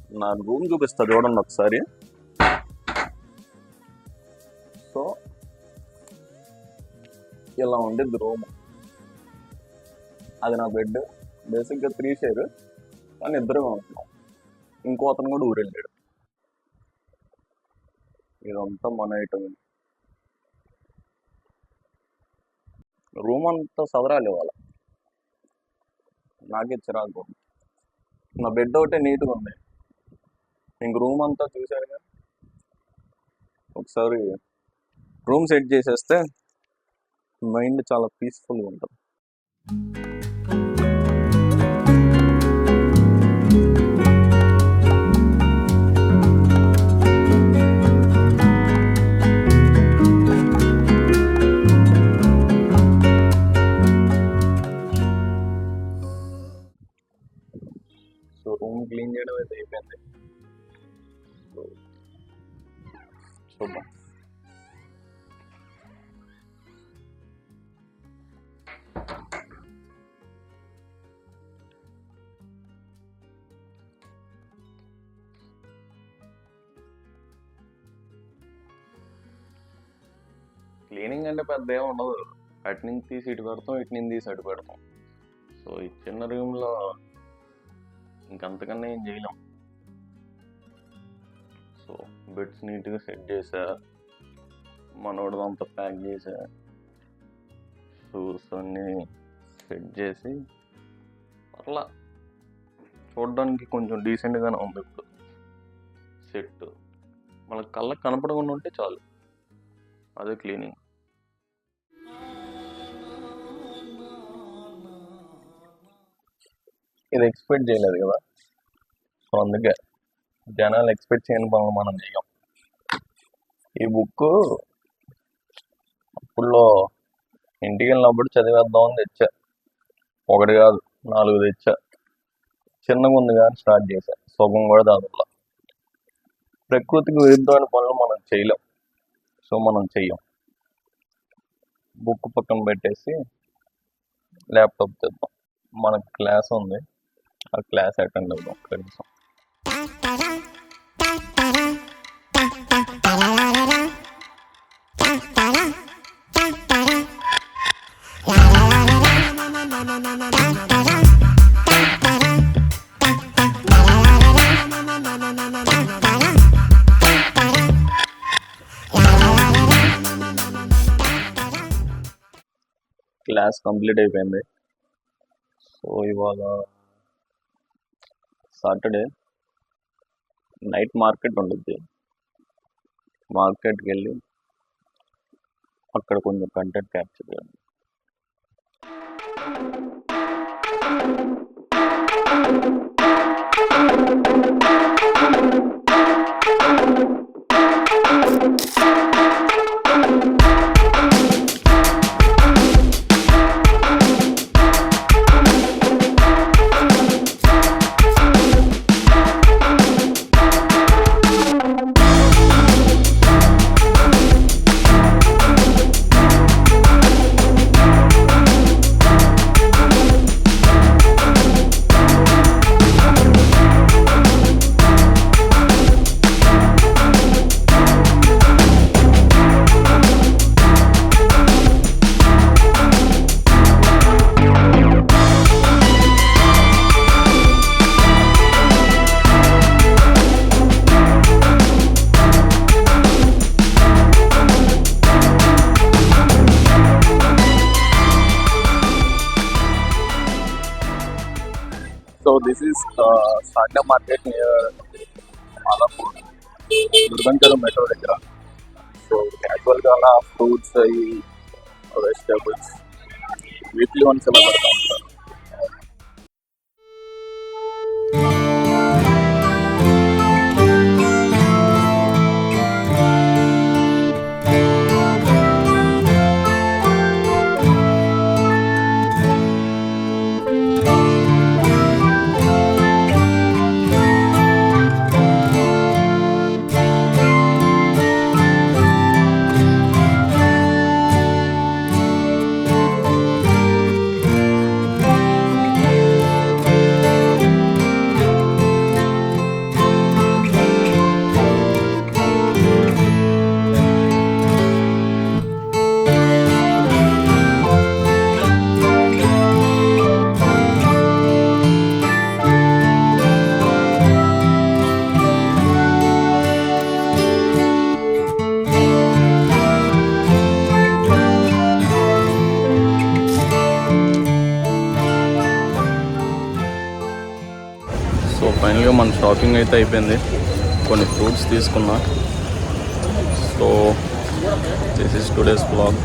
నా రూమ్ చూపిస్తా చూడండి ఒకసారి. సో ఇలా ఉండేది రూమ్. అది నా బెడ్. బేసిక్గా 3 షేర్, కానీ ఇద్దరమే ఉంటున్నాం. ఇంకో అతను కూడా ఊరెళ్ళాడు. ఇదంతా మన ఐటమ్. రూమ్ అంతా సదరాలి ఇవాళ. నాకే చిరాకు. నా బెడ్ ఒకటే నీట్గా ఉంది, ఇంక రూమ్ అంతా చూశారుగా. ఒకసారి రూమ్ సెట్ చేసేస్తే మైండ్ చాలా పీస్ఫుల్గా ఉంటుంది. సో రూమ్ క్లీన్ చేయడం అయితే అయిపోయింది. సో చూద్దాం. క్లీనింగ్ అంటే పెద్ద ఏమి ఉండదు. అటు నుంచి తీసి ఇటు పెడతాం, ఇటు నుంచి తీసి అటు పెడతాం. సో ఈ చిన్న రూమ్లో ఇంకంతకన్నా ఏం చేయలేం. సో బెడ్స్ నీట్గా సెట్ చేసా, మనోడదంతా ప్యాక్ చేసా, షూస్ అన్నీ సెట్ చేసి అట్లా చూడడానికి కొంచెం డీసెంట్గానే ఉంది ఇప్పుడు సెట్. మనకు కళ్ళకి కనపడకుండా ఉంటే చాలు, అదే క్లీనింగ్. ఇది ఎక్స్పెక్ట్ చేయలేదు కదా, సో అందుకే జనాలు ఎక్స్పెక్ట్ చేయని పనులు మనం చేయం. ఈ బుక్ అప్పుడులో ఇంటికి వెళ్ళినప్పుడు చదివేద్దామని తెచ్చా. 1 కాదు 4 తెచ్చా. చిన్నగా ఉంది కానీ స్టార్ట్ చేశా, సగం కూడా దానిలో. ప్రకృతికి విరుద్ధమైన పనులు మనం చేయలేం, సో మనం చెయ్యం. బుక్ పక్కన పెట్టేసి ల్యాప్టాప్ తెద్దాం. మనకు క్లాస్ ఉంది, ఆ క్లాస్ అటెండ్ అవుదాం కనీసం. క్లాస్ కంప్లీట్ అయిపోయింది. సో ఇవాళ సాటర్డే నైట్ మార్కెట్ ఉంటుంది. మార్కెట్కి వెళ్ళి అక్కడ కొంచెం కంటెంట్ క్యాప్చర్ చేయాలి. So this is Sanda market near Malapur, Durbancharu metro దగ్గర. సో క్యాజువల్గా అలా ఫ్రూట్స్ అవి వెజిటేబుల్స్ వీక్లీ వన్స్ ఎలా పెడతా ఉంటారు. ఫైనల్గా మన షాపింగ్ అయితే అయిపోయింది. కొన్ని ఫ్రూట్స్ తీసుకున్నా. So this is today's blog.